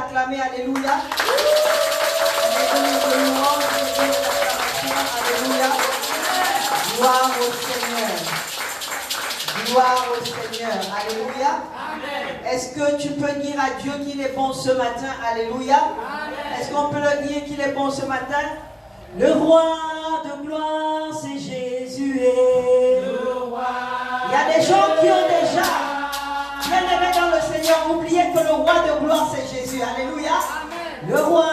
l'acclamer, alléluia. Alléluia. Gloire au Seigneur. Gloire au Seigneur. Alléluia. Est-ce que tu peux dire à Dieu qu'il est bon ce matin? Alléluia. Est-ce qu'on peut le dire qu'il est bon ce matin? Le roi de gloire, c'est Jésus. Le roi. Il y a des gens qui ont déjà, bien aimés dans le Seigneur, oubliez que le roi de gloire, c'est Jésus. Alléluia. Le roi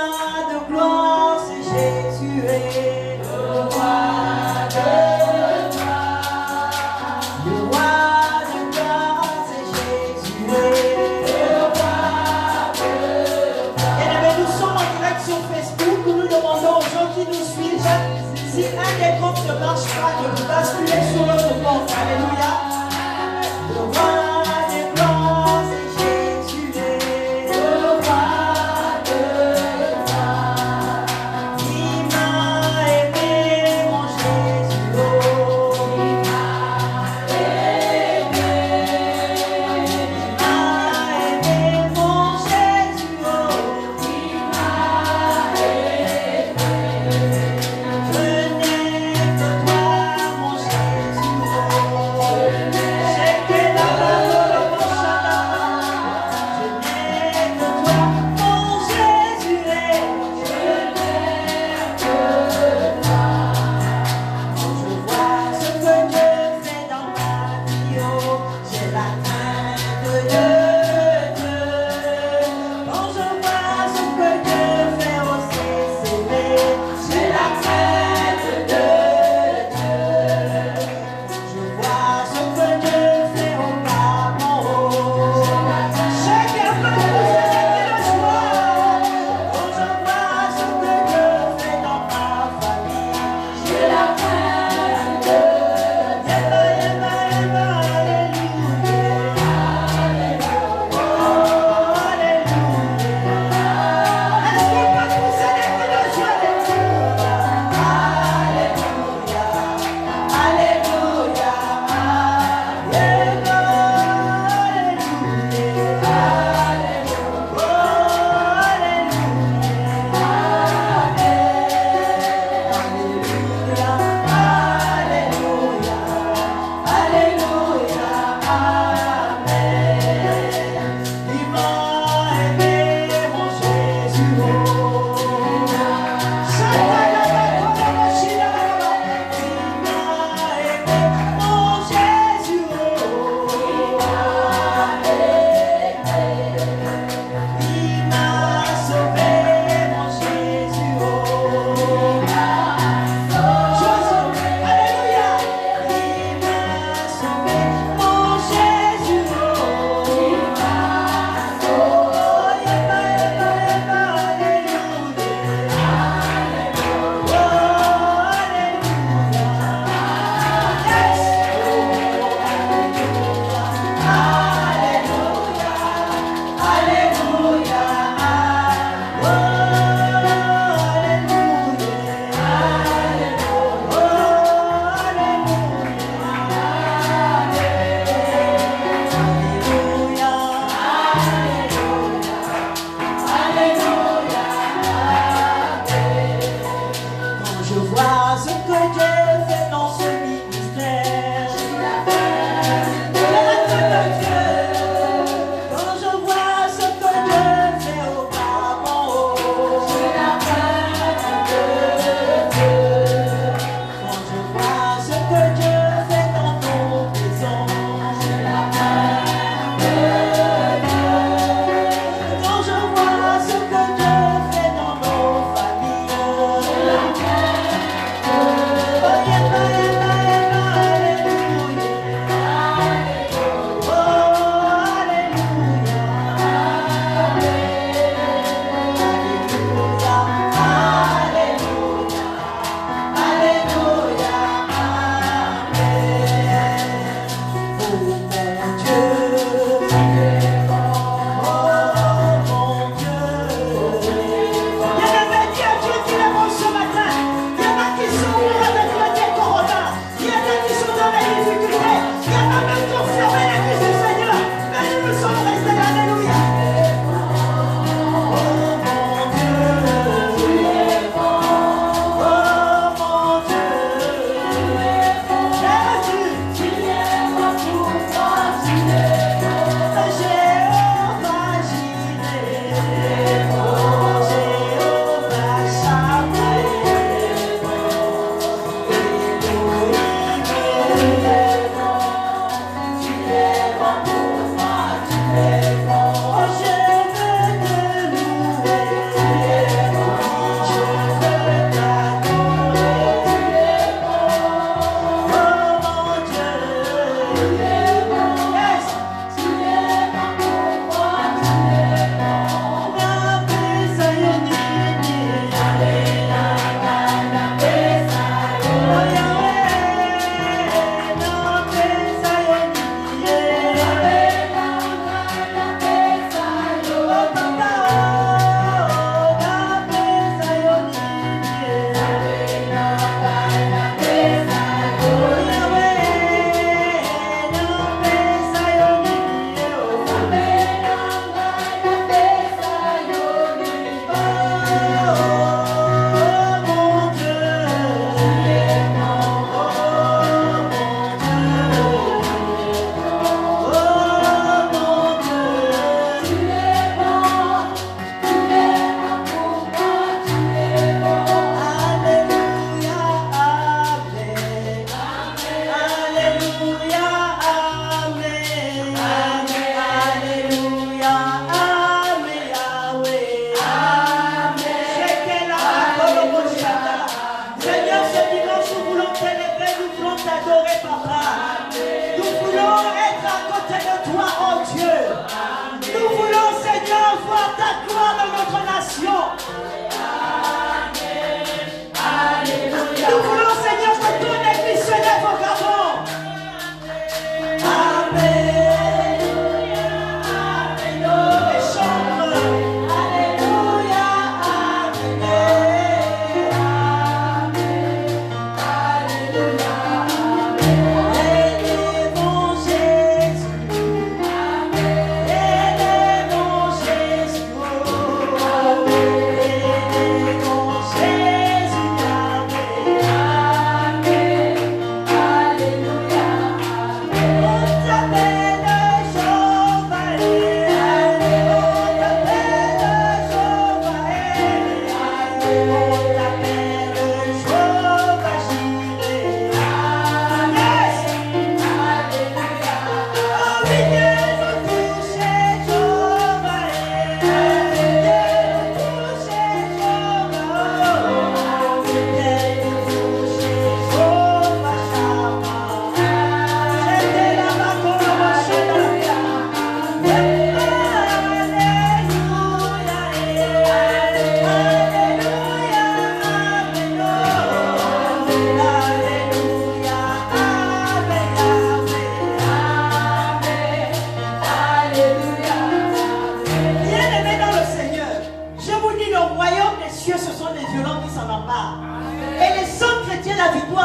de gloire, c'est Jésus. Le roi de si un des groupes ne marche pas, de vous basculer sur l'autre compte. Alléluia. Le roi des gloires, c'est Jésus. Le roi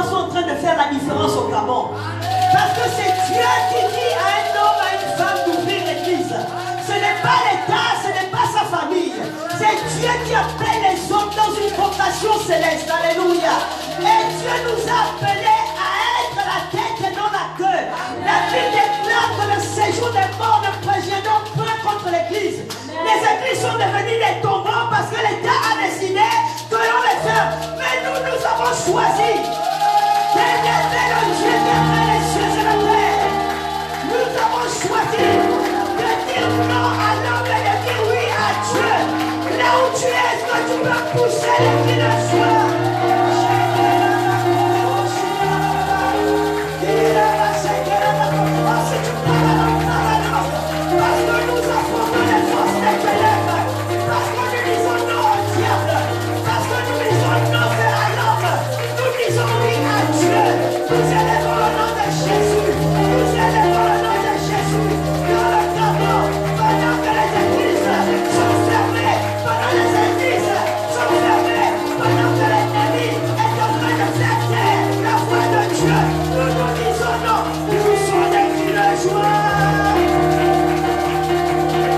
gens sont en train de faire la différence au Gabon. Parce que c'est Dieu qui dit à un homme, à une femme d'ouvrir l'église. Ce n'est pas l'État, ce n'est pas sa famille. C'est Dieu qui appelle les hommes dans une vocation céleste. Alléluia. Et Dieu nous a appelés à être la tête et non la queue. La Bible déclare que le séjour des morts ne prévient point contre l'église. Les églises sont devenues des tombeaux parce que l'État a décidé que l'on les ferme. Mais nous, nous avons choisi d'élever le Dieu qui a fait les cieux et la terre. Nous avons choisi de dire non à l'homme et de dire oui à Dieu. Là où tu es, est-ce que tu peux pousser les cris de joie? Parce que nous affrontons les forces des ténèbres. Parce que nous disons non au diable. Parce que nous disons non à l'homme. Nous disons oui à Dieu. Nous élevons le nom de Jésus. Nous élevons le nom de Jésus. Dans le Gabon, pendant que les églises sont fermées, pendant les églises sont fermées, pendant que l'ennemi est en train de faire taire la voix de Dieu, nous nous disons non. Nous sommes des cris de joie.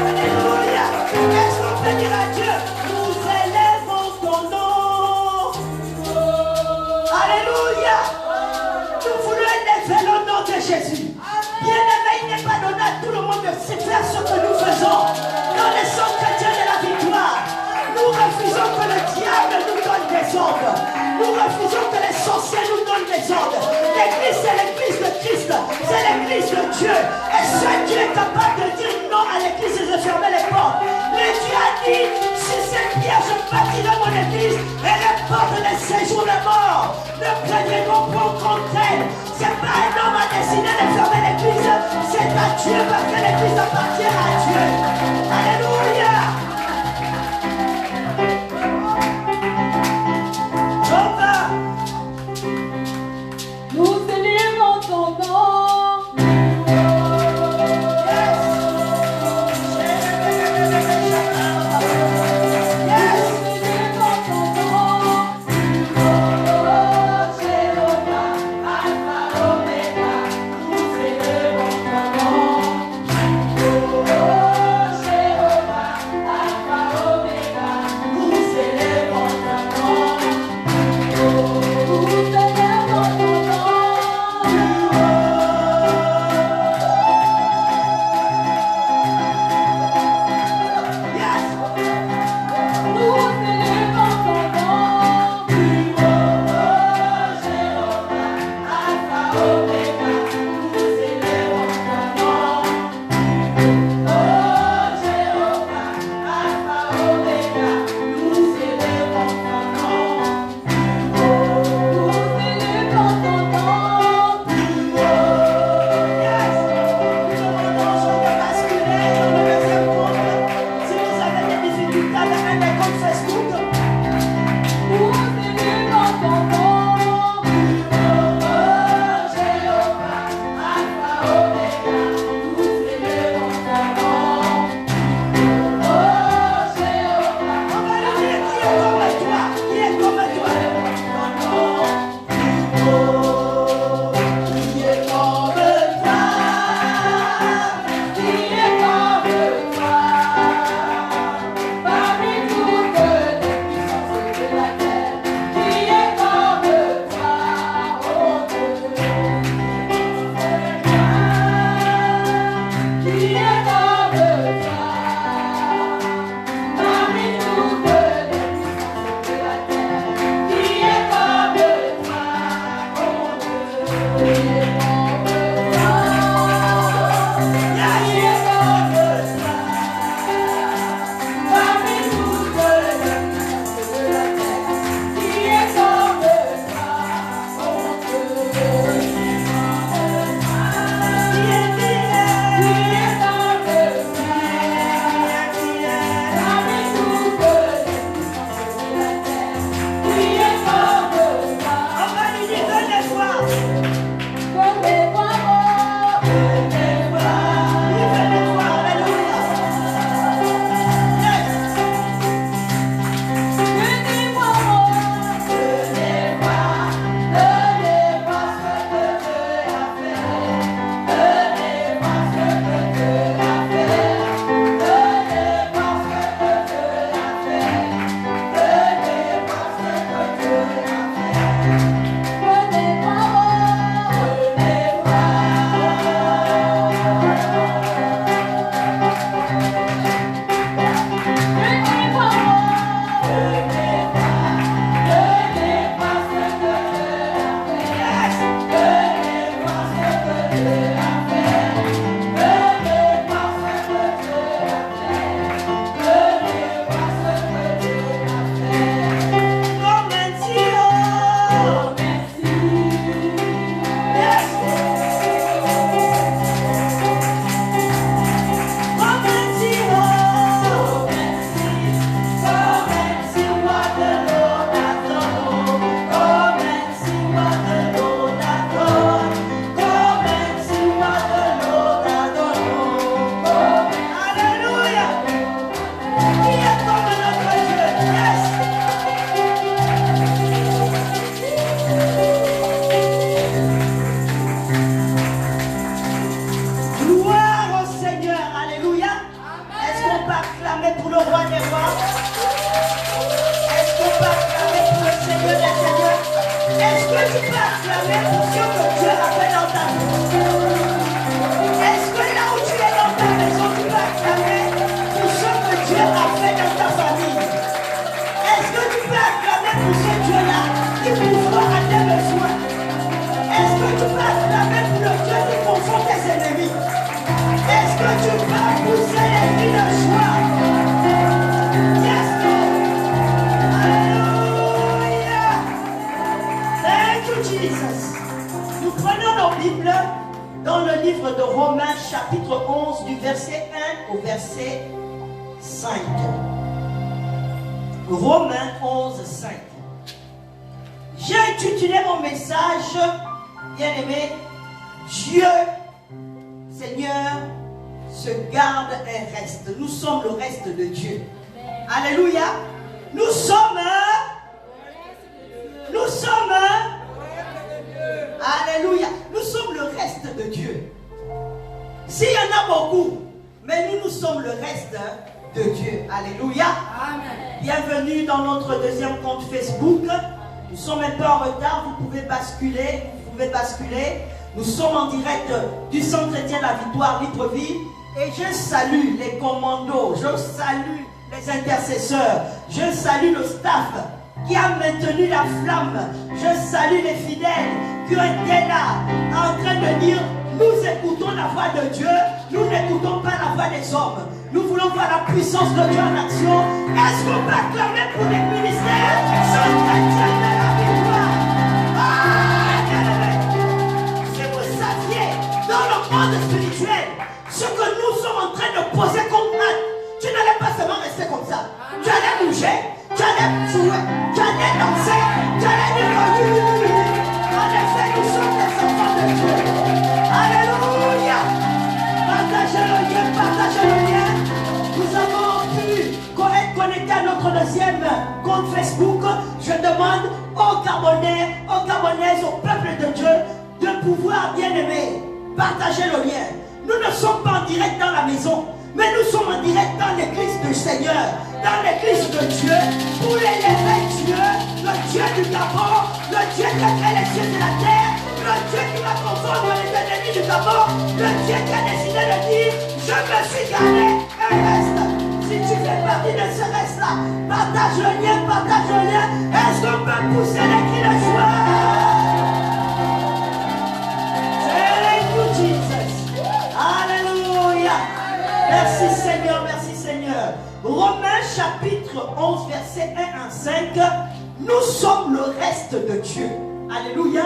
Alléluia. Est-ce qu'on peut dire à Dieu, nous élevons ton nom? Alléluia. Nous voulons élever le nom de Jésus. Bien-aimé, il n'est pas donné à tout le monde de faire ce que nous faisons. Nous les sommes chrétiens de la victoire. Nous refusons que le diable nous donne des ordres. Nous refusons que les sorciers nous donnent des ordres. L'église, c'est l'église de Christ. C'est l'église de Dieu. Et celui qui est capable de dire non à l'église et de fermer les portes. Mais Dieu a dit, si c'est bien, je bâtirai mon église et les portes des séjours de mort ne prendront pas contre elle. C'est pas un homme a décidé de fermer l'église. C'est à Dieu parce que l'église appartient à Dieu. Alléluia. Nous élevons ton nom. Yes. Jéhovah, tu peux acclamer pour ce que Dieu a fait dans ta vie? Est-ce que là où tu es dans ta maison, tu peux acclamer pour ce que Dieu a fait dans ta famille? Est-ce que tu peux acclamer pour ce Dieu-là qui pourvoit à tes besoins? Est-ce que tu peux acclamer pour le Dieu qui confond tes ennemis? Est-ce que tu peux pousser les cris de joie? Yes, Lord. Alléluia. Thank you, Jesus. Nous prenons nos Bibles dans le livre de Romains, chapitre 11, du verset 1 au verset 5. Romains 11, 5. J'ai intitulé mon message, bien-aimé, Dieu, Seigneur, se garde un reste. Nous sommes le reste de Dieu. Alléluia. Nous sommes alléluia. Nous sommes le reste de Dieu. S'il y en a beaucoup, mais nous sommes le reste de Dieu. Alléluia. Amen. Bienvenue dans notre deuxième compte Facebook. Nous sommes un peu en retard. Vous pouvez basculer. Nous sommes en direct du Centre chrétien La Victoire Libreville. Et je salue les commandos. Je salue les intercesseurs. Je salue le staff qui a maintenu la flamme. Je salue les fidèles qui ont été là en train de dire: nous écoutons la voix de Dieu, nous n'écoutons pas la voix des hommes. Nous voulons voir la puissance de Dieu en action. Est-ce qu'on peut acclamer pour les ministères sans chrétien de la victoire? Si vous saviez dans le monde spirituel ce que nous sommes en train de poser comme acte, tu n'allais pas seulement rester comme ça. Tu allais bouger, tu allais jouer, tu allais danser, tu allais dire: en effet, nous sommes des enfants de Dieu. Alléluia. Partagez le lien. Nous avons pu être connectés à notre deuxième compte Facebook. Je demande aux Gabonais, aux Gabonaises, au peuple de Dieu de pouvoir, bien aimer, partager le lien. Nous ne sommes pas en direct dans la maison, mais nous sommes en direct dans l'église du Seigneur, dans l'église de Dieu, pour élever Dieu, le Dieu du Gabon, le Dieu qui a créé les cieux et la terre, le Dieu qui va confondre les ennemis du Gabon, le Dieu qui a décidé de dire: je me suis gardé un reste. Si tu fais partie de ce reste-là, partage le lien, partage le lien. Est-ce qu'on peut pousser les cris de joie? Thank you, Jesus. Alléluia. Merci Seigneur, merci Seigneur. Romains chapitre 11, verset 1 à 5. Nous sommes le reste de Dieu. Alléluia.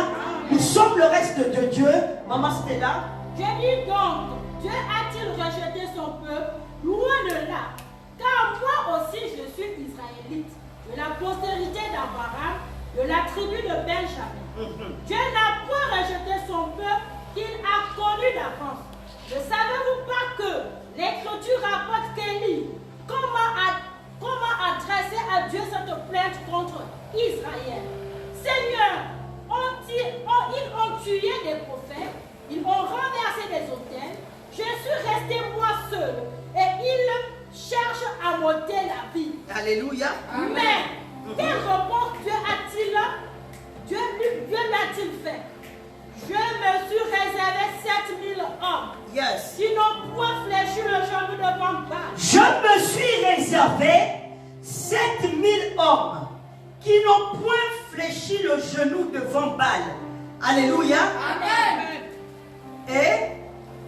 Nous sommes le reste de Dieu. Maman Stella. Je dis donc, Dieu a-t-il rejeté son peuple? Loin de là. Car moi aussi je suis israélite, de la postérité d'Abraham, de la tribu de Benjamin. Dieu n'a point rejeté son peuple qu'il a connu d'avance. Ne savez-vous pas que l'Écriture rapporte qu'Élie, comment adresser à Dieu cette plainte contre Israël? Seigneur, ils ont tué des prophètes, ils ont renversé des autels, je suis resté moi seul, et ils cherchent à m'ôter la vie. Alléluia. Mais, quelle réponse Dieu lui a-t-il fait? Je me suis réservé 7000 hommes. Yes. Qui n'ont point fléchi le genou devant Baal. Je me suis réservé 7000 hommes qui n'ont point fléchi le genou devant Baal. Alléluia. Amen. Et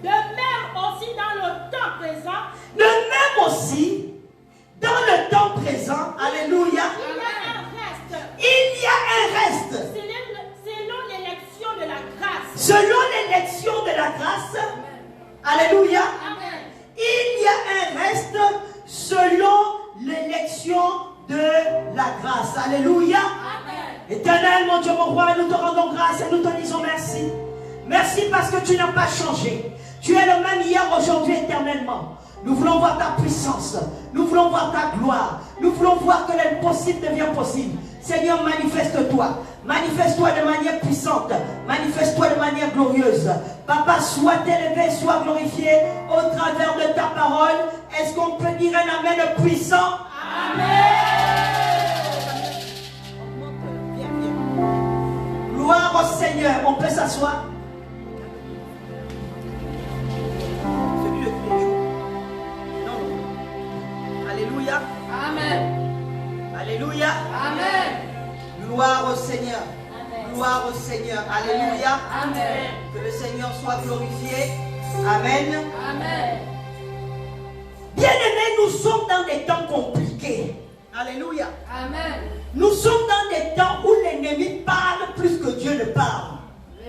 de même aussi dans le temps présent. De même aussi dans le temps présent. Alléluia. Il y a un reste. Il y a un reste. Selon l'élection de la grâce. Selon l'élection de la grâce. Alléluia. Amen. Il y a un reste selon l'élection de la grâce. Alléluia. Amen. Éternel, mon Dieu, mon roi, nous te rendons grâce et nous te disons merci. Merci parce que tu n'as pas changé. Tu es le même hier, aujourd'hui, éternellement. Nous voulons voir ta puissance. Nous voulons voir ta gloire. Nous voulons voir que l'impossible devient possible. Seigneur, manifeste-toi. Manifeste-toi de manière puissante. Manifeste-toi de manière glorieuse. Papa, sois élevé, sois glorifié au travers de ta parole. Est-ce qu'on peut dire un amen puissant? Amen. Gloire s'asseoir. Celui de tous les jours. Non, non. Alléluia. Amen. Alléluia. Amen. Gloire au Seigneur. Gloire au Seigneur. Alléluia. Amen. Que le Seigneur soit glorifié. Amen. Amen. Bien-aimés, nous sommes dans des temps compliqués. Alléluia. Amen. Nous sommes dans des temps où l'ennemi parle plus que Dieu ne parle.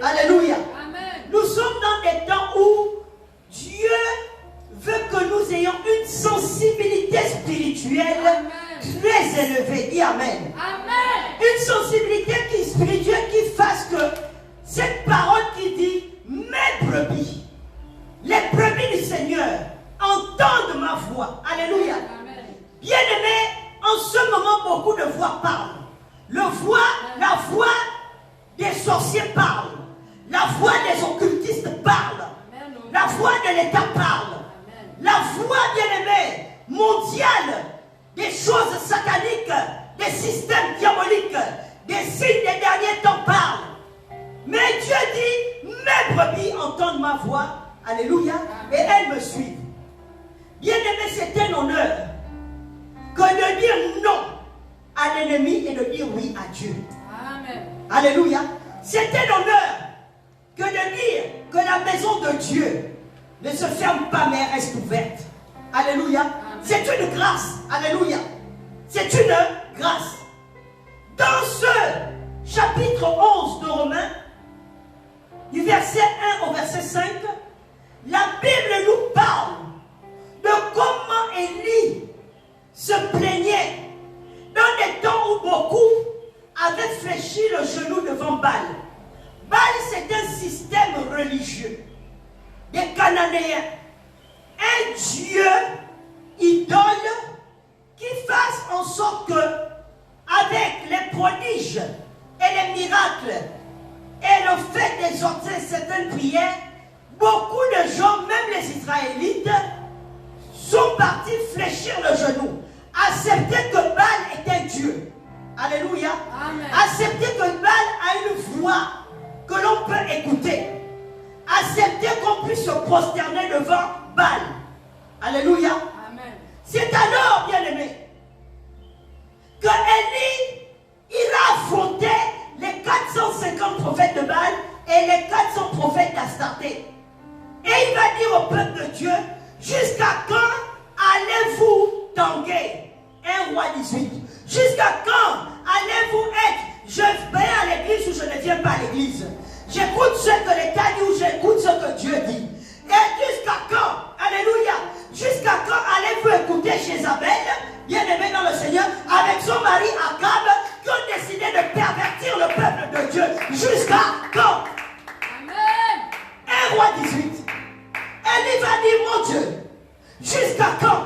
Alléluia. Amen. Nous sommes dans des temps où Dieu veut que nous ayons une sensibilité spirituelle très élevée. Dis Amen. Amen. Une sensibilité spirituelle qui fasse que cette parole qui dit mes brebis, les brebis du Seigneur entendent ma voix. Alléluia. Amen. Bien-aimés, en ce moment, beaucoup de voix parlent. La voix des sorciers parle. La voix des occultistes parle. La voix de l'État parle. La voix, bien-aimée, mondiale, des choses sataniques, des systèmes diaboliques, des signes des derniers temps parlent. Mais Dieu dit, mes brebis entendent ma voix. Alléluia. Et elles me suivent. Bien-aimé, c'est un honneur que de dire non à l'ennemi et de dire oui à Dieu. Amen. Alléluia. C'est un honneur que de dire que la maison de Dieu ne se ferme pas mais reste ouverte. Alléluia. C'est une grâce. Alléluia. C'est une grâce. Dans ce chapitre 11 de Romains, du verset 1 au verset 5, la Bible nous parle de comment Élie se plaignait dans des temps où beaucoup avaient fléchi le genou devant Baal. Baal, c'est un système religieux des Cananéens. Un dieu idole qui fasse en sorte que, avec les prodiges et les miracles et le fait d'exhorter certaines prières, beaucoup de gens, même les Israélites, sont partis fléchir le genou. Accepter que Baal est un Dieu. Alléluia. Amen. Accepter que Baal a une voix que l'on peut écouter. Accepter qu'on puisse se prosterner devant Baal. Alléluia. Amen. C'est alors, bien-aimé, que Élie ira affronter les 450 prophètes de Baal et les 400 prophètes d'Astarté. Et il va dire au peuple de Dieu, jusqu'à quand allez-vous tanguer? 1 Roi 18. Jusqu'à quand allez-vous être, je vais à l'église ou je ne viens pas à l'église? J'écoute ce que l'État dit ou j'écoute ce que Dieu dit. Et jusqu'à quand, alléluia, jusqu'à quand allez-vous écouter Jézabel, bien-aimé dans le Seigneur, avec son mari Akab, qui ont décidé de pervertir le peuple de Dieu? Jusqu'à quand? Amen. 1 Roi 18. Elle va dire, mon Dieu, jusqu'à quand?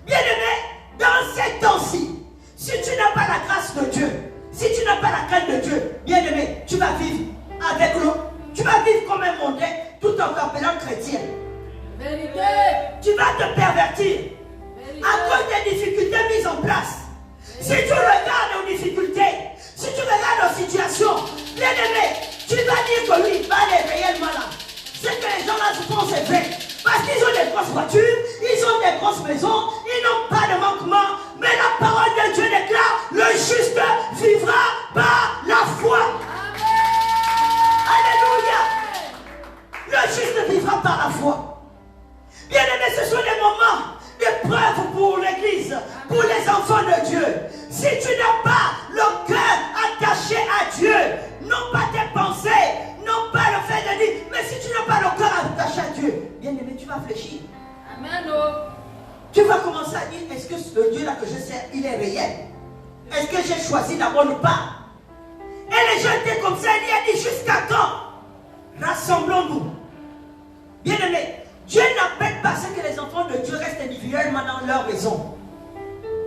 Bien-aimé, dans ces temps-ci, si tu n'as pas la grâce de Dieu, si tu n'as pas la crainte de Dieu, bien-aimé, tu vas vivre avec l'eau. Tu vas vivre comme un mondain tout en t'appelant chrétien. Vérité. Tu vas te pervertir à cause des difficultés mises en place. Si tu regardes aux difficultés, si tu regardes aux situations, bien-aimé, tu vas dire que lui, Baal est réellement là. Ce que les gens là se font, c'est vrai. Parce qu'ils ont des grosses voitures, ils ont des grosses maisons, ils n'ont pas de manquement. Mais la parole de Dieu déclare, le juste vivra par la foi. Alléluia. Le juste vivra par la foi. Bien-aimés, ce sont des moments d'épreuve pour l'Église, pour les enfants de Dieu. Si tu n'as pas le cœur attaché à Dieu, non pas tes pensées, non pas le fait de dire, mais si tu n'as pas le cœur attaché à Dieu, bien-aimé, tu vas fléchir. Amen. Tu vas commencer à dire, est-ce que ce Dieu-là que je sers, il est réel? Est-ce que j'ai choisi la bonne part? Et les gens étaient comme ça, il a dit, jusqu'à quand? Rassemblons-nous. Bien-aimé, Dieu n'appelle pas ce que les enfants de Dieu restent individuellement dans leur maison.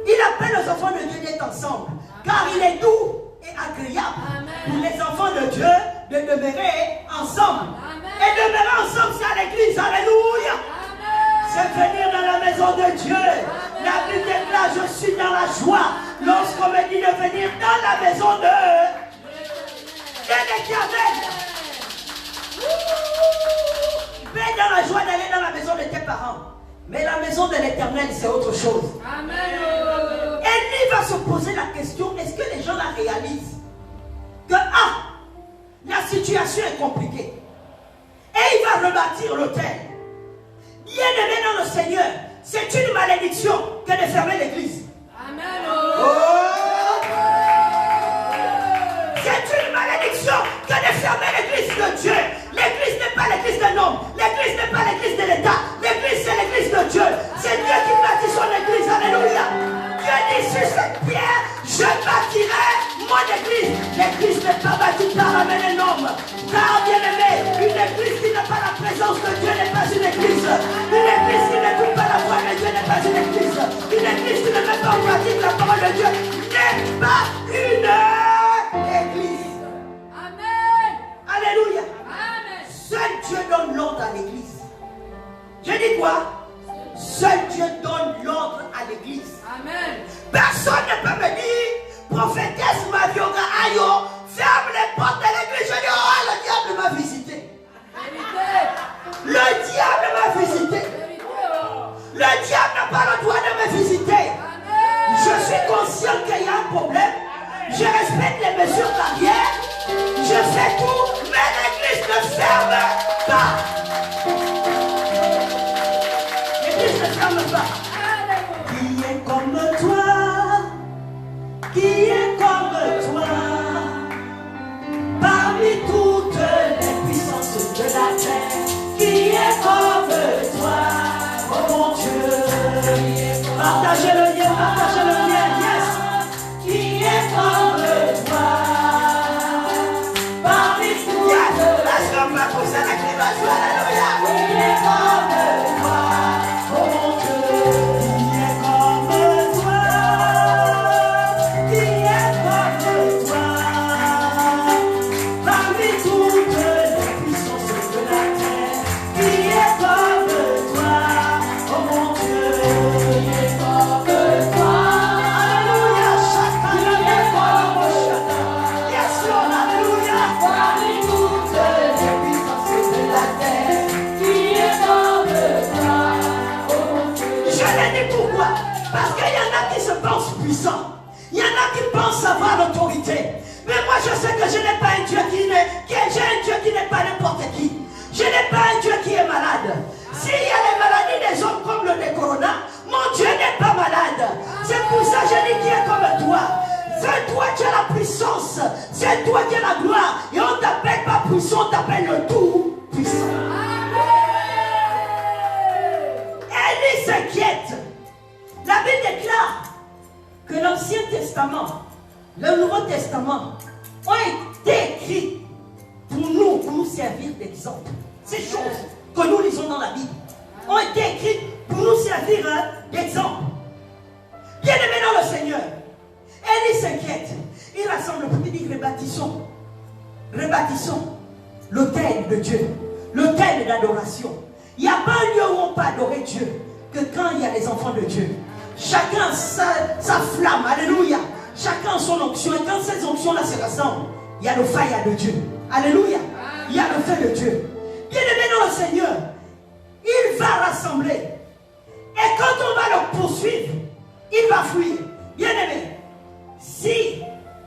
Il appelle les enfants de Dieu d'être ensemble. Car il est doux et agréable pour les enfants de Dieu de demeurer ensemble. Et demeurer ensemble, c'est à l'église. Alléluia. C'est venir dans la maison de Dieu. La Bible déclare, je suis dans la joie lorsqu'on me dit de venir dans la maison de l'Éternel. dans la joie d'aller dans la maison de tes parents. Mais la maison de l'Éternel, c'est autre chose. Amen. Élie va se poser la question, est-ce que les gens la réalisent? Que la situation est compliquée. Et il va rebâtir l'autel. Bien-aimé dans le Seigneur, c'est une malédiction que de fermer l'église. Amen. C'est une malédiction que de fermer l'église de Dieu. L'église n'est pas l'église d'un homme. L'église n'est pas l'église de l'État. L'église, c'est l'église de Dieu. C'est Dieu qui bâtit son église. Alléluia. Dieu dit sur cette pierre, je bâtirai mon église. L'église n'est pas bâtie par un homme. Car bien aimé, une église qui n'a pas la présence de Dieu n'est pas une église. Une église qui n'écoute pas la voix de Dieu n'est pas une église. Une église qui ne met pas en pratique la parole de Dieu n'est pas une église. Amen. Alléluia. Amen. Seul Dieu donne l'ordre à l'église. Je dis quoi? Seul Dieu donne l'ordre à l'église. Amen. Personne ne peut me dire, prophétesse Mavioga Ayo, ferme les portes de l'église. Je dis, oh, le diable m'a visité. Vérité. Le diable m'a visité. Vérité. Le diable n'a pas le droit de me visiter. Amen. Je suis conscient qu'il y a un problème. Je respecte les mesures barrières. Je fais tout, mais l'église ne ferme pas. L'église ne ferme pas. Qui est comme toi? Qui est comme toi? Parmi toutes les puissances de la terre, qui est comme toi? Oh mon Dieu, partagez le lien, yes. Qui est comme toi? Parmi toutes les puissances de la terre, qui est comme toi? Oh mon Dieu, qui est comme toi? Qui est comme toi? Parmi toutes les puissances de la terre, qui est comme toi? Oh mon Dieu, qui est comme toi? Alléluia, chacun est comme chacun. Yes, Lord, alléluia. Parmi toutes les puissances de la terre, qui est comme toi? Oh mon Dieu. Je l'ai dit pourquoi? Parce qu'il y en a qui se pensent puissants. Il y en a qui pensent avoir l'autorité. Mais moi je sais que je n'ai pas un Dieu j'ai un Dieu qui n'est pas n'importe qui. Je n'ai pas un Dieu qui est malade. S'il y a les maladies des hommes comme le corona, mon Dieu n'est pas malade. C'est pour ça que je dis qui est comme toi. C'est toi qui as la puissance. C'est toi qui as la gloire. Et on ne t'appelle pas puissant, on t'appelle le tout puissant. Élie s'inquiète. La Bible déclare que l'Ancien Testament, le Nouveau Testament ont été écrits pour nous servir d'exemple. Ces choses que nous lisons dans la Bible ont été écrites pour nous servir d'exemple. Bien aimé dans le Seigneur, Élie s'inquiète. Il rassemble pour lui dire rebâtissons l'autel de Dieu, l'autel d'adoration. Il n'y a pas un lieu où on peut adorer Dieu que quand il y a les enfants de Dieu. Chacun sa flamme, alléluia. Chacun son onction. Et quand ces onctions-là se rassemblent, il y a le fire de Dieu. Alléluia. Il y a le feu de Dieu. Bien aimé dans le Seigneur, il va rassembler. Et quand on va le poursuivre, il va fuir. Bien aimé, si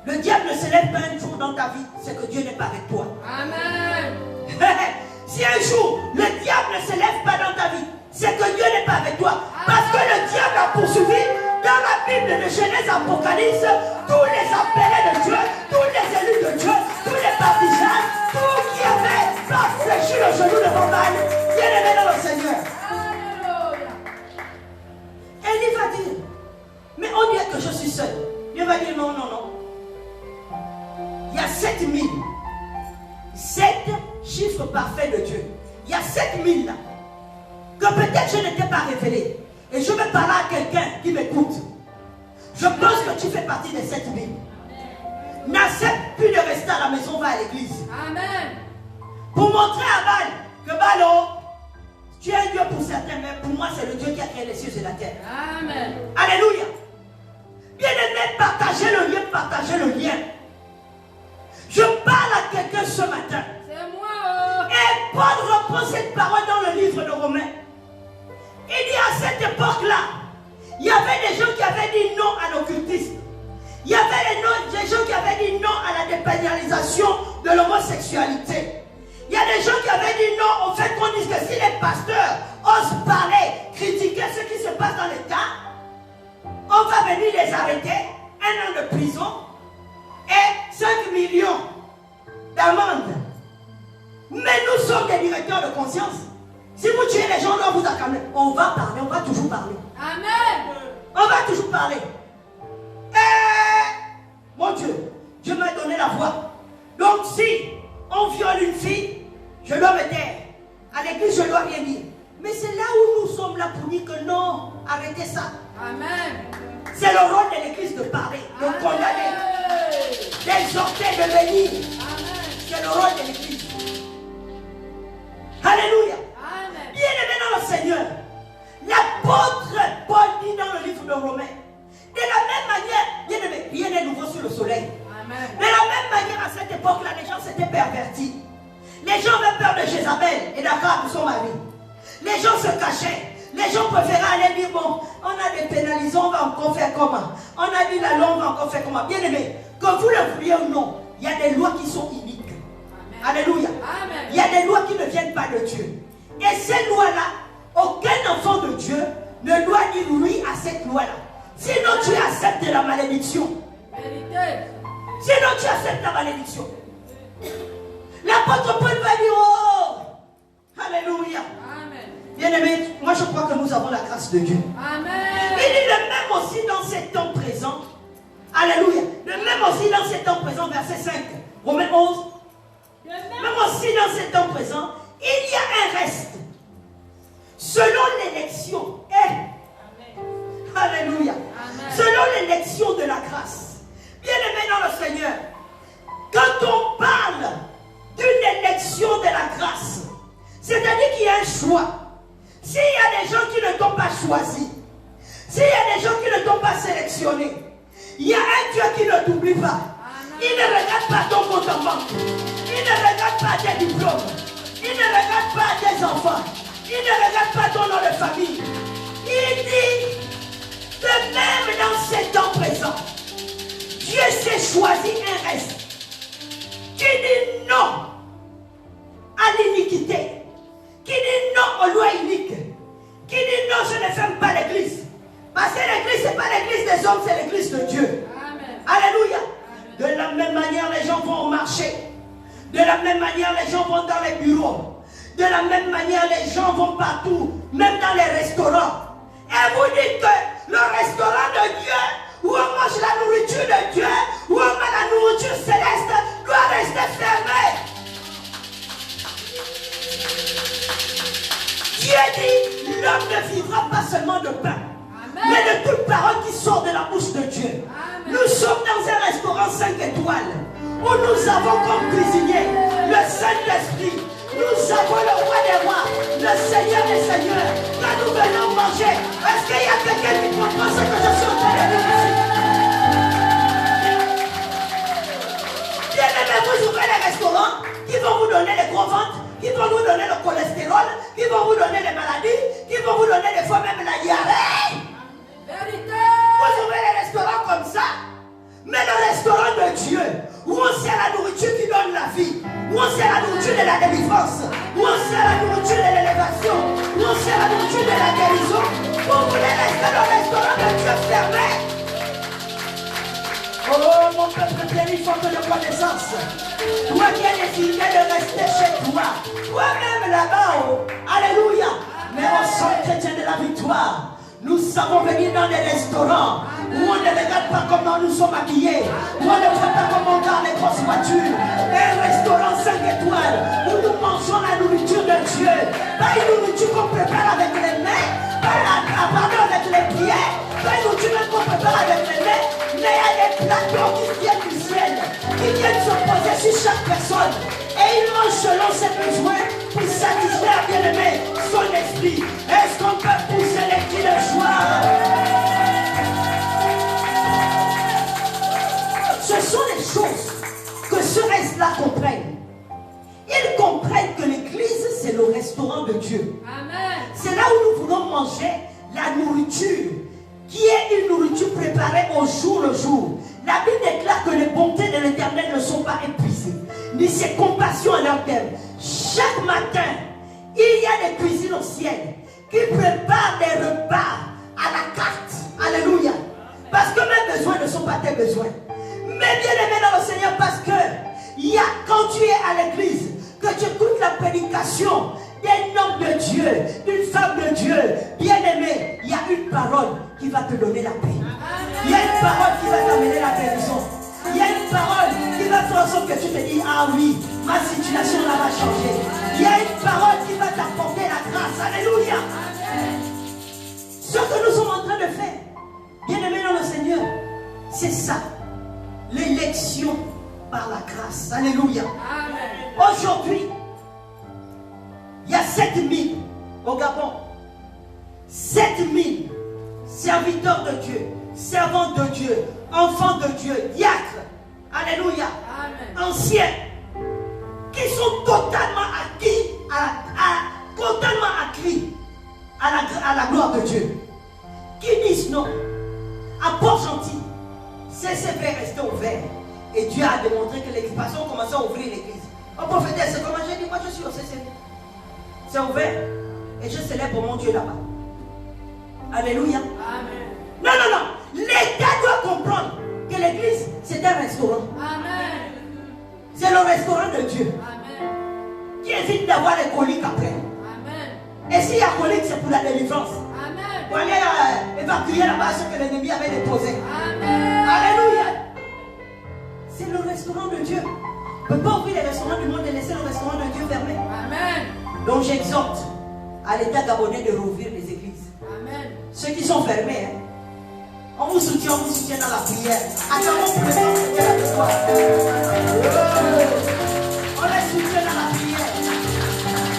le diable ne se lève pas un jour dans ta vie, c'est que Dieu n'est pas avec toi. Amen. Si un jour le diable ne se lève pas dans ta vie, c'est que Dieu n'est pas avec toi. Parce que le diable a poursuivi dans la Bible de Genèse Apocalypse tous les appelés de Dieu, tous les élus de Dieu, tous les partisans, tous qui avaient pas fléchi le genou devant Baal, bien aimé dans le Seigneur. Alléluia. Élie va dire, mais on dirait que je suis seul. Dieu va dire non, non, non. Il y a 7000. 7 chiffres parfaits de Dieu. Il y a 7000 là. Que peut-être je ne t'ai pas révélé. Et je vais parler à quelqu'un qui m'écoute. Je pense que tu fais partie des 7000. N'accepte plus de rester à la maison, va à l'église. Amen. Pour montrer à Baal que Baal, oh, tu es un Dieu pour certains, mais pour moi c'est le Dieu qui a créé les cieux et la terre. Amen. Alléluia. Bien aimé, partagez le lien. Je parle à quelqu'un ce matin. C'est moi. Et Paul reprend cette parole dans le livre livre de Romains. Il dit à cette époque-là, il y avait des gens qui avaient dit non à l'occultisme. Il y avait des gens qui avaient dit non à la dépénalisation de l'homosexualité. Il y a des gens qui avaient dit non au fait qu'on dise que si les pasteurs osent parler, critiquer ce qui se passe dans l'État, on va venir les arrêter, 1 an de prison et 5 millions d'amende. Mais nous sommes des directeurs de conscience. Si vous tuez les gens, on vous accabler. On va parler, on va toujours parler. Amen. On va toujours parler. Et mon Dieu, Dieu m'a donné la voix. Donc si on viole une fille, je dois me taire. À l'église, je dois rien dire. Mais c'est là où nous sommes là pour dire que non, arrêtez ça. Amen. C'est le rôle de l'église de parler, de condamner, d'exhorter, de venir. C'est le rôle de l'église. Alléluia. Amen. Bien-aimé dans le Seigneur, l'apôtre Paul dit dans le livre de Romains, de la même manière, bien-aimé, rien n'est nouveau sur le soleil. Amen. De la même manière, à cette époque-là, les gens s'étaient pervertis. Les gens avaient peur de Jézabel et d'Akab, son mari. Les gens se cachaient. Les gens préféraient aller dire, bon, on a dépénalisé, on va encore faire comment? On a dit la loi, on va encore faire comment? Bien-aimé, que vous le vouliez ou non, il y a des lois qui sont iniques. Amen. Alléluia. Amen. Il y a des lois qui ne viennent pas de Dieu. Et ces lois-là, aucun enfant de Dieu ne doit dire oui à cette loi-là. Sinon, tu acceptes la malédiction. Vérité. Sinon, tu acceptes la malédiction. L'apôtre Paul va dire, oh, alléluia. Amen. Bien-aimés, moi je crois que nous avons la grâce de Dieu. Amen. Il dit le même aussi dans ces temps présents. Alléluia. Le même aussi dans ces temps présents, verset 5. Romains 11. Même aussi dans ces temps présents, il y a un reste. Selon l'élection. Alléluia. Amen. Selon l'élection de la grâce. Bien-aimés dans le Seigneur, quand on parle d'une élection de la grâce, c'est-à-dire qu'il y a un choix. S'il y a des gens qui ne t'ont pas choisi, s'il y a des gens qui ne t'ont pas sélectionné, il y a un Dieu qui ne t'oublie pas. Il ne regarde pas ton compte en banque. Il ne regarde pas tes diplômes. Il ne regarde pas tes enfants. Il ne regarde pas ton nom de famille. Il dit que même dans ces temps présents, Dieu s'est choisi un reste qui dit non à l'iniquité, qui dit non aux lois iniques, qui dit non, je ne ferme pas l'église. Parce que l'église, ce n'est pas l'église des hommes, c'est l'église de Dieu. Amen. Alléluia. De la même manière, les gens vont au marché. De la même manière, les gens vont dans les bureaux. De la même manière, les gens vont partout, même dans les restaurants. Et vous dites que le restaurant de Dieu, où on mange la nourriture de Dieu, où on mange la nourriture céleste, doit rester fermé. Dieu dit, l'homme ne vivra pas seulement de pain, mais de toute parole qui sort de la bouche de Dieu. Amen. Nous sommes dans un restaurant 5 étoiles, où nous avons comme cuisinier le Saint-Esprit. Nous avons le roi des rois, le Seigneur des seigneurs. Quand nous venons manger, est-ce qu'il y a quelqu'un qui comprend ce que je suis en train de dire ici? Bien-aimé, vous ouvrez les restaurants qui vont vous donner les gros ventres, qui vont vous donner le cholestérol, qui vont vous donner les maladies, qui vont vous donner des fois même la diarrhée. Vérité. Vous ouvrez les restaurants comme ça, mais le restaurant de Dieu, où on sert la nourriture qui donne la vie, où on sert la nourriture de la délivrance, où on sert la nourriture de l'élévation, où on sert la nourriture de la guérison, vous voulez rester dans le restaurant de Dieu fermé. Oh mon peuple bien, il faut que de connaissance. Toi qui es désigné de rester chez toi, toi-même là-bas, oh, alléluia. Mais au sang chrétien de la victoire, nous savons venir dans des restaurants où on ne regarde pas comment nous sommes habillés, où on ne voit pas comment on garde les grosses voitures. Un restaurant 5 étoiles où nous mangeons la nourriture de Dieu. Pas une nourriture qu'on prépare avec les mains, pas avec les pieds, pas une nourriture qu'on prépare avec les mains, mais il y a des plateaux qui viennent du ciel, qui viennent se poser sur chaque personne. Et il mange selon ses besoins pour satisfaire, bien-aimé, son esprit. Est-ce qu'on peut pousser les cris de joie? Ce sont les choses que ce reste-là comprennent. Ils comprennent que l'église, c'est le restaurant de Dieu. C'est là où nous voulons manger la nourriture, qui est une nourriture préparée au jour le jour. La Bible déclare que les bontés de l'Éternel ne sont pas épuisées, ni ses compassions à leur terme. Chaque matin, il y a des cuisines au ciel qui préparent des repas à la carte. Alléluia. Parce que mes besoins ne sont pas tes besoins. Mais bien aimé dans le Seigneur, parce que quand tu es à l'église, que tu écoutes la prédication d'un homme de Dieu, d'une femme de Dieu, bien aimé, il y a une parole qui va te donner la paix. Il y a une parole qui va t'amener la guérison. Il y a une parole qui va faire en sorte que tu te dis, ah oui, ma situation là va changer. Il y a une parole qui va t'apporter la grâce. Alléluia. Ce que nous sommes en train de faire, bien aimé dans le Seigneur, c'est ça. L'élection par la grâce. Alléluia. Aujourd'hui, il y a 7000 au Gabon. 7000 serviteurs de Dieu, servants de Dieu, enfants de Dieu, diacres. Alléluia. Anciens. Qui sont totalement acquis à la gloire de Dieu. Qui disent non. À Port-Gentil, CCP est resté ouvert. Et Dieu a démontré que l'église, parce qu'on commençait à ouvrir l'église. Au prophète, c'est comment j'ai dit, moi je suis au CCP. C'est ouvert. Et je célèbre mon Dieu là-bas. Alléluia. Amen. Non, non, non. L'État doit comprendre que l'église, c'est un restaurant. Amen. C'est le restaurant de Dieu. Amen. Qui évite d'avoir les coliques après. Amen. Et s'il y a colique, c'est pour la délivrance. Amen. Pour aller évacuer là-bas ce que l'ennemi avait déposé. Amen. Alléluia. C'est le restaurant de Dieu. On ne peut pas ouvrir les restaurants du monde et laisser le restaurant de Dieu fermé. Amen. Donc j'exhorte à l'État gabonais de rouvrir les églises. Amen. Ceux qui sont fermés, hein, on vous soutient dans la prière. Attendons pour le temps de Dieu avec toi. On les soutient dans la prière.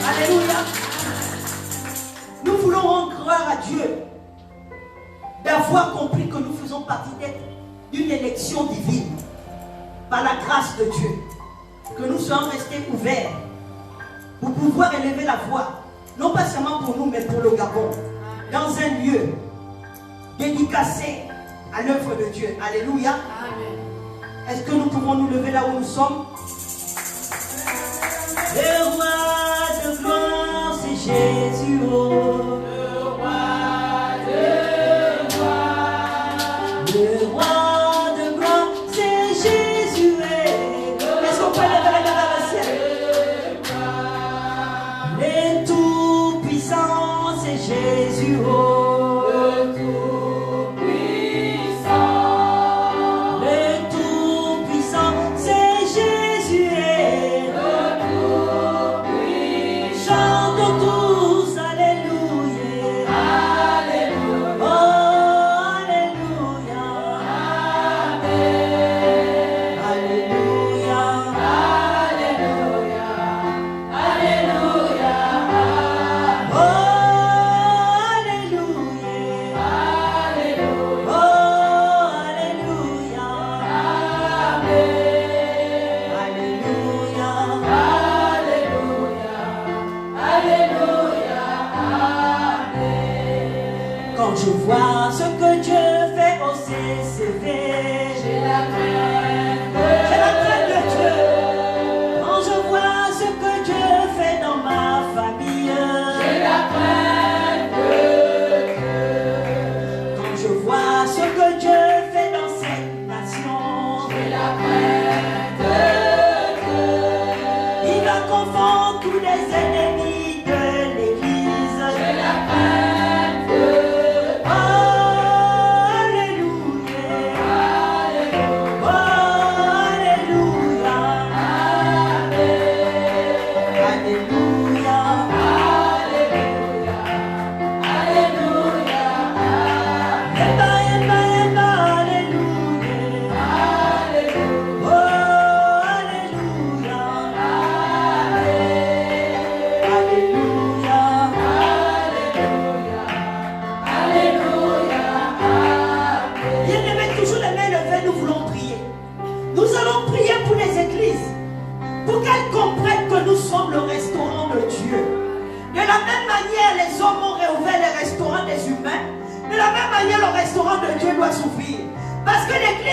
Alléluia. Nous voulons rendre gloire à Dieu d'avoir compris que nous faisons partie d'une élection divine par la grâce de Dieu. Que nous soyons restés ouverts pour pouvoir élever la voix, non pas seulement pour nous, mais pour le Gabon, dans un lieu dédicacé à l'œuvre de Dieu. Alléluia. Est-ce que nous pouvons nous lever là où nous sommes? Le roi de gloire, c'est Jésus. Oh. Le roi de gloire. Le roi de gloire, c'est Jésus. Est-ce qu'on peut lever la main dans le ciel? Le tout-puissant, c'est Jésus. Oh. Alléluia.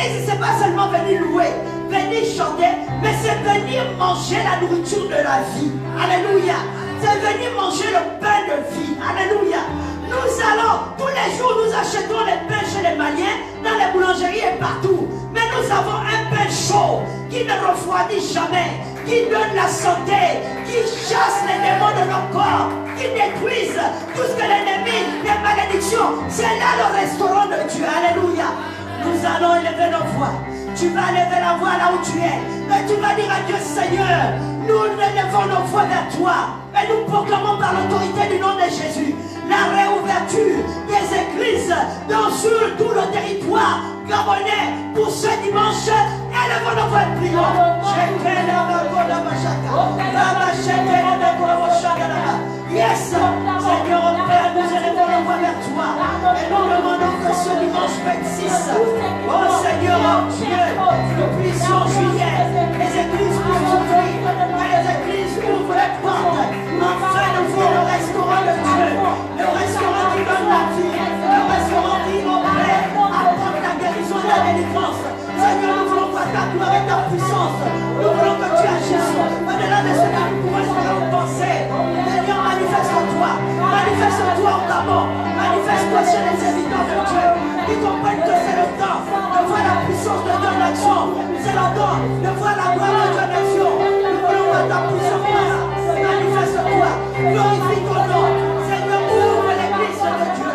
L'église, ce n'est pas seulement venir louer, venir chanter, mais c'est venir manger la nourriture de la vie. Alléluia. C'est venir manger le pain de vie. Alléluia. Nous allons, tous les jours, nous achetons les pains chez les Maliens, dans les boulangeries et partout. Mais nous avons un pain chaud qui ne refroidit jamais, qui donne la santé, qui chasse les démons de nos corps, qui détruisent tout ce que l'ennemi, les malédictions. C'est là le restaurant de Dieu. Alléluia. Nous allons élever nos voix. Tu vas lever la voix là où tu es. Et tu vas dire à Dieu, Seigneur, nous élevons nos voix vers toi. Et nous proclamons par l'autorité du nom de Jésus la réouverture des églises sur tout le territoire gabonais pour ce dimanche. Élevons nos voix et prions. Yes, Seigneur, Père, nous élevons nos voix vers toi. Et nous demandons que ce dimanche 26, oh Seigneur, oh Dieu, nous puissions juillet, les églises puissent s'ouvrir, que les églises ouvrent les portes, afin de voir le restaurant de Dieu, le restaurant qui donne la vie, le restaurant qui opère, apporte la guérison et la délivrance. Seigneur, nous voulons voir ta gloire et ta puissance. Nous voulons que tu agisses au-delà de ce que nous pouvons espérer ou penser. Seigneur, manifeste-toi. Manifeste-toi au Gabon. Manifeste-toi chez les habitants de Dieu qui comprennent que c'est le temps de voir la puissance de Dieu en action. C'est le temps de voir la gloire de Dieu en action. Nous voulons voir ta puissance là. Manifeste-toi. Glorifie ton nom. Seigneur, ouvre l'église de Dieu.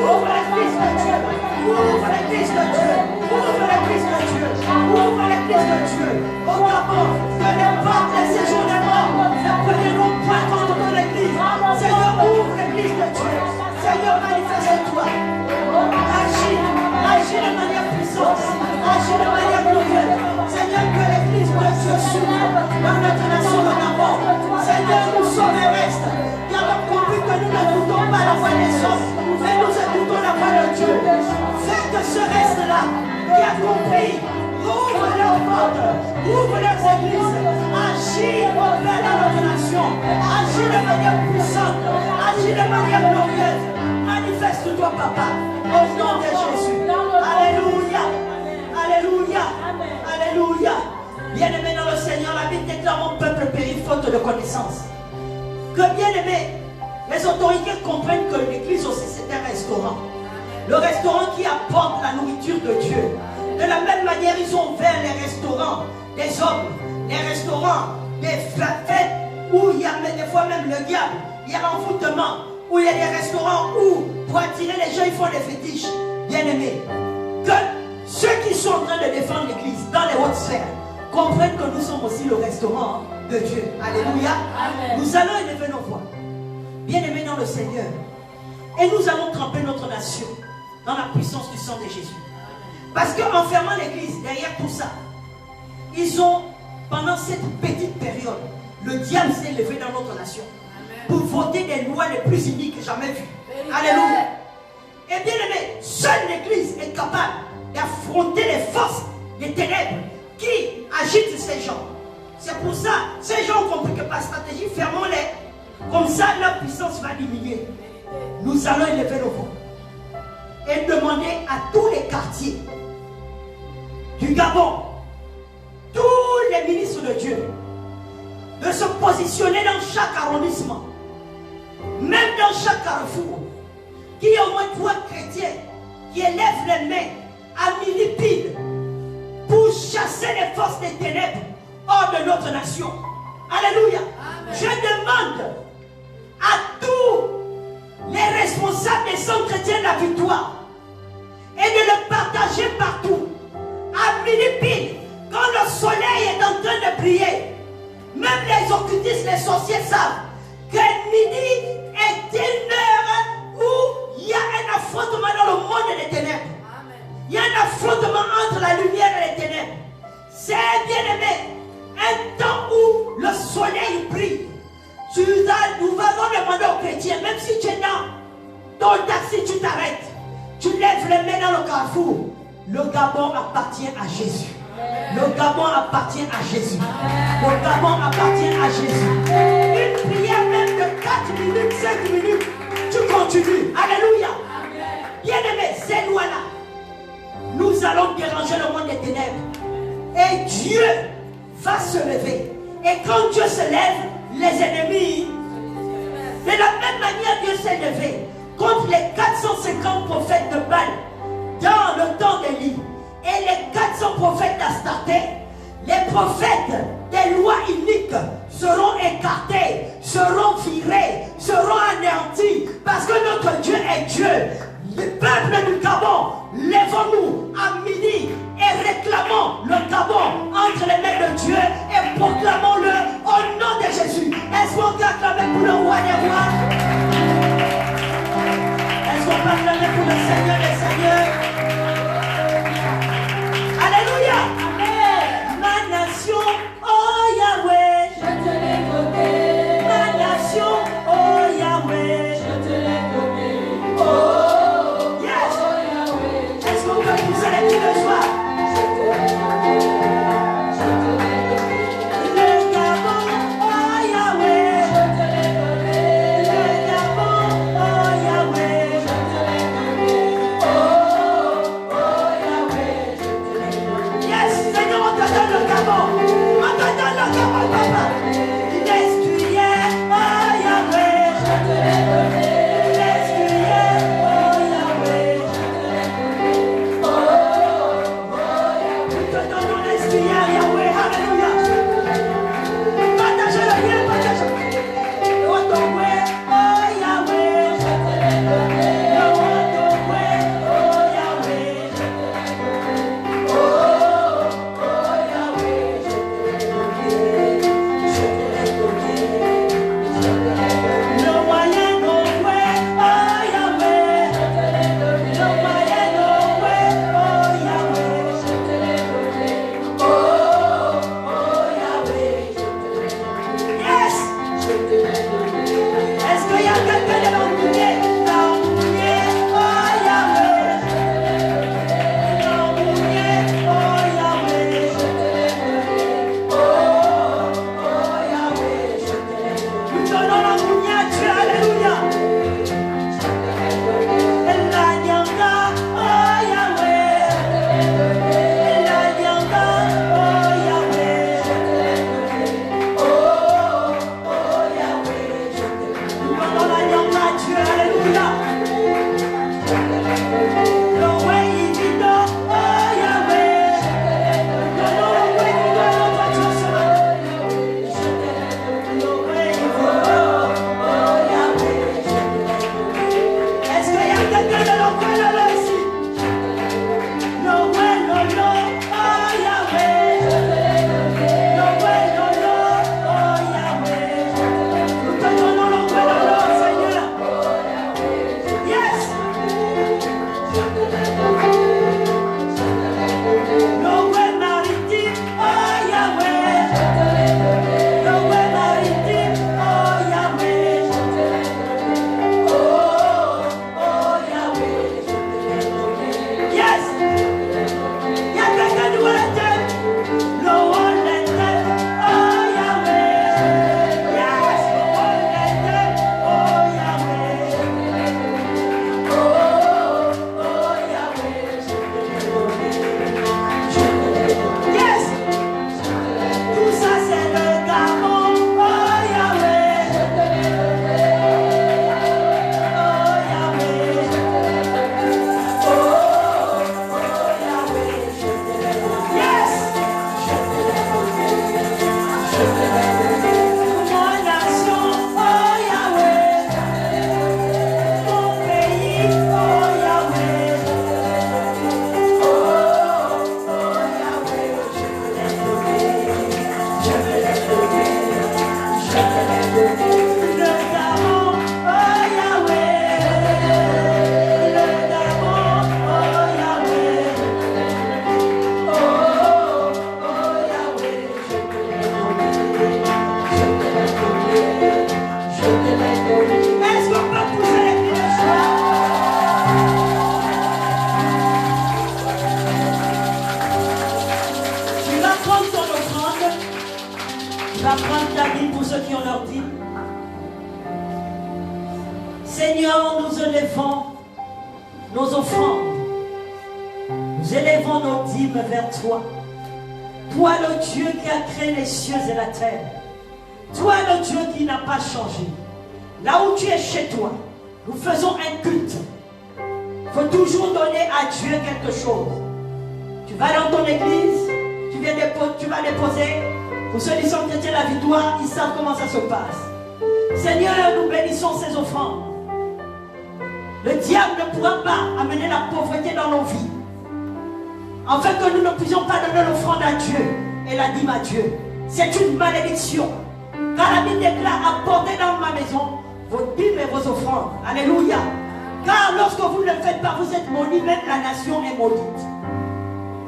Ouvre l'église de Dieu. Ouvre l'église de Dieu. Ouvre l'église de Dieu. Ouvre l'église de Dieu. Au Gabon, que les portes des séjournements ne prendront point contre ton église. Seigneur, ouvre l'église de Dieu. Seigneur, manifeste-toi. Agis de manière puissante. Agis de manière glorieuse. Seigneur, que l'église de Dieu s'ouvre dans notre nation de Gabon. Seigneur, nous sommes et restes. Qui avons compris que nous n'écoutons pas la voix des hommes, mais nous écoutons la voix de Dieu. Fais que ce reste-là, qui a compris, ouvre leurs portes, ouvre leurs églises, agis au vers de notre nation, agis de manière puissante, agis de manière glorieuse. Manifeste-toi, Papa, au nom de Jésus. Alléluia, alléluia, alléluia. Bien-aimé dans le Seigneur, la Bible déclare mon peuple périt faute de connaissance. Que bien-aimé, les autorités comprennent que l'église aussi c'est un restaurant. Le restaurant qui apporte la nourriture de Dieu. De la même manière, ils ont ouvert les restaurants des hommes, les restaurants des fêtes où il y a des fois même le diable, il y a l'envoûtement, où il y a des restaurants où pour attirer les gens ils font des fétiches. Bien-aimés, que ceux qui sont en train de défendre l'église dans les hautes sphères comprennent que nous sommes aussi le restaurant de Dieu. Alléluia. Amen. Nous allons élever nos voix, bien-aimés dans le Seigneur, et nous allons tremper notre nation dans la puissance du sang de Jésus. Parce qu'en fermant l'église, derrière tout ça, ils ont, pendant cette petite période, le diable s'est levé dans notre nation pour voter des lois les plus iniques jamais vues. Alléluia. Et bien aimé, seule l'église est capable d'affronter les forces des ténèbres qui agitent ces gens. C'est pour ça, ces gens ont compris que par stratégie, fermons-les. Comme ça, leur puissance va diminuer. Nous allons élever nos voix et demander à tous les quartiers du Gabon, tous les ministres de Dieu, de se positionner dans chaque arrondissement, même dans chaque carrefour, qu'il y ait au moins 3 chrétiens qui élèvent les mains à mille-pile pour chasser les forces des ténèbres hors de notre nation. Alléluia. Amen. Je demande à tous les responsables des centres chrétiens de la victoire et de le partager partout. À mille-pile, quand le soleil est en train de briller, même les occultistes, les sorciers savent que midi est une heure où il y a un affrontement dans le monde des ténèbres. Il y a un affrontement entre la lumière et les ténèbres. C'est, bien aimé, un temps où le soleil brille. Nous allons demander aux chrétiens, même si tu es dans ton taxi, tu t'arrêtes, tu lèves les mains dans le carrefour. Le Gabon appartient à Jésus. Le Gabon appartient à Jésus. Le Gabon appartient à Jésus. Une prière même de 4 minutes, 5 minutes, tu continues. Alléluia. Bien aimé, ces lois-là, nous nous allons déranger le monde des ténèbres. Et Dieu va se lever. Et quand Dieu se lève, les ennemis, de la même manière Dieu s'est levé contre les 450 prophètes de Baal dans le temps d'Élie et les 400 prophètes d'Astarté, les prophètes des lois iniques seront écartés, seront virés, seront anéantis, parce que notre Dieu est Dieu. Le peuple du Gabon, lèvons-nous à midi et réclamons le Gabon entre les mains de Dieu et proclamons-le au nom de Jésus. Est-ce qu'on peut acclamer pour le roi des rois? Est-ce qu'on peut acclamer pour le Seigneur des seigneurs? Alléluia! Amen. Ma nation, oh Yahweh, je te l'ai donné. Ma nation, oh Yahweh, je te l'ai donné. Oh, yes! Oh Yahweh, est-ce qu'on peut pousser les pieds de joie? Je te l'ai donné. Je te l'ai donné. Le Gabon, oh Yahweh, je te l'ai donné. Le Gabon, oh Yahweh, je te l'ai donné. Oh, oh Yahweh, je te l'ai donné. Yes, Seigneur, on te donne le Gabon. On te donne le Gabon, papa. L'escuyer, oh Yahweh, je te l'ai donné. L'escuyer, oh Yahweh, je te l'ai donné. Oh, oh Yahweh, nous te donnons l'escuyer, Yahweh, alléluia. Partagez le bien, partagez. Otogwe, oh Yahweh, je te l'ai donné. Otogwe, oh Yahweh, je te l'ai donné. Oh, oh Yahweh, je te l'ai donné. Je te l'ai donné. Je te l'ai donné. Le moyen d'Ogwe, oh Yahweh, je te l'ai donné. Le moyen d'Ogwe, oh Yahweh, je te l'ai donné. Oh, oh Yahweh, je te l'ai donné. Yes! Je te l'ai donné. Est-ce qu'il y a quelqu'un de l'Ambouillé? L'Ambouillé, oh Yahweh, je te l'ai donné. L'Ambouillé, oh Yahweh, je te l'ai donné. Oh, oh Yahweh, je te l'ai donné. Nous donnons l'Ambouillé à Dieu, alléluia. Je te l'ai donné. La Nyanga, oh Yahweh, je te l'ai donné. La Nyanga, oh Yahweh, je te l'ai donné. Oh, oh Yahweh, je te l'ai donné. Nous donnons la Nyanga à Dieu, alléluia. Je te l'ai donné. Le roi Ivido, oh Yahweh, je te l'ai donné. Donnons le roi Ivido à notre Dieu ce matin. Je te l'ai donné. Le roi Ivido, oh Yahweh, je te l'ai donné. Est-ce qu'il y a quelqu'un de l'Okwe Lolo ici? L'Okwe Lolo, oh Yahweh, je te l'ai donné. L'Okwe Lolo, oh Yahweh, je te l'ai donné. Nous te donnons l'Okwe Lolo, Seigneur. Yes! Je te l'ai donné. Je te l'ai donné. L'Okwe Maritime, oh Yahweh, je te l'ai donné. L'Okwe Maritime, oh Yahweh, je te l'ai donné. Oh, oh Yahweh, je te l'ai donné. Yes! Il y a quelqu'un de Wallington. Le Wallington, oh Yahweh. Yes! Le Wallington, oh Yahweh. Oh, oh Yahweh, je te l'ai donné. Je te l'ai donné. Yes! Tout ça c'est le Gabon, oh Yahweh. Je te l'ai donné. Oh Yahweh, je te l'ai donné. Oh, oh Yahweh, je te l'ai donné. Yes! Je te l'ai donné. Je te l'ai donné. Mon nation, oh Yahweh. Mon pays, oh Yahweh. Oh, oh Yahweh, je te l'ai donné. Je te l'ai donné. Je te l'ai donné. Le Gabon, oh Yahweh. Le Gabon, oh Yahweh. Oh, oh Yahweh, je te l'ai donné. Je te l'ai donné. Je te l'ai donné. Est-ce qu'on peut pousser les pieds de joie? Tu vas prendre ton offrande. Tu vas prendre ta Bible pour ceux qui ont leur Bible. Seigneur, nous élevons nos offrandes. Nous élevons nos dîmes vers toi. Toi le Dieu qui a créé les cieux et la terre. Toi le Dieu qui n'a pas changé. Là où tu es chez toi, nous faisons un culte. Il faut toujours donner à Dieu quelque chose. Tu vas dans ton église, tu vas déposer. Pour ceux qui sont chrétiens la victoire, ils savent comment ça se passe. Seigneur, nous bénissons ces offrandes. Le diable ne pourra pas amener la pauvreté dans nos vies. Afin que nous ne puissions pas donner l'offrande à Dieu et la dîme à Dieu. C'est une malédiction. Car la Bible déclare, apportez dans ma maison vos dîmes et vos offrandes. Alléluia. Car lorsque vous ne le faites pas, vous êtes maudits, même la nation est maudite.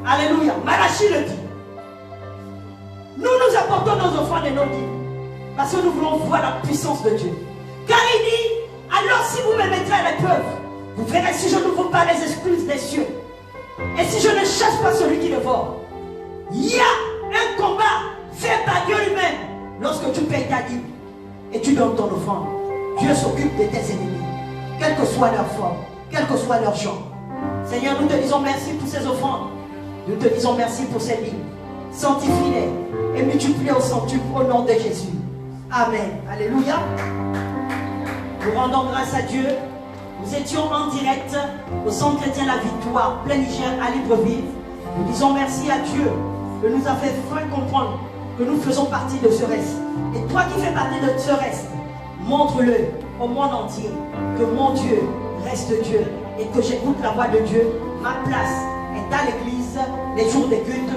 Alléluia. Malachie le dit. Nous apportons nos offrandes et nos dîmes. Parce que nous voulons voir la puissance de Dieu. Car il dit, alors si vous me mettrez à l'épreuve, vous verrez si je n'ouvre pas les excuses des cieux. Et si je ne chasse pas celui qui dévore. Il y a un combat fait par Dieu lui-même. Lorsque tu payes ta dîme et tu donnes ton offrande, Dieu s'occupe de tes ennemis. Quelle que soit leur forme, quel que soit leur genre. Seigneur, nous te disons merci pour ces offrandes. Nous te disons merci pour ces dîmes. Sanctifie-les et multiplie au centuple au nom de Jésus. Amen. Alléluia. Nous rendons grâce à Dieu. Nous étions en direct au Centre chrétien La Victoire, plein Niger, à Libreville. Nous disons merci à Dieu de nous a fait enfin comprendre que nous faisons partie de ce reste. Et toi qui fais partie de ce reste, montre-le au monde entier que mon Dieu reste Dieu et que j'écoute la voix de Dieu. Ma place est à l'église, les jours des cultes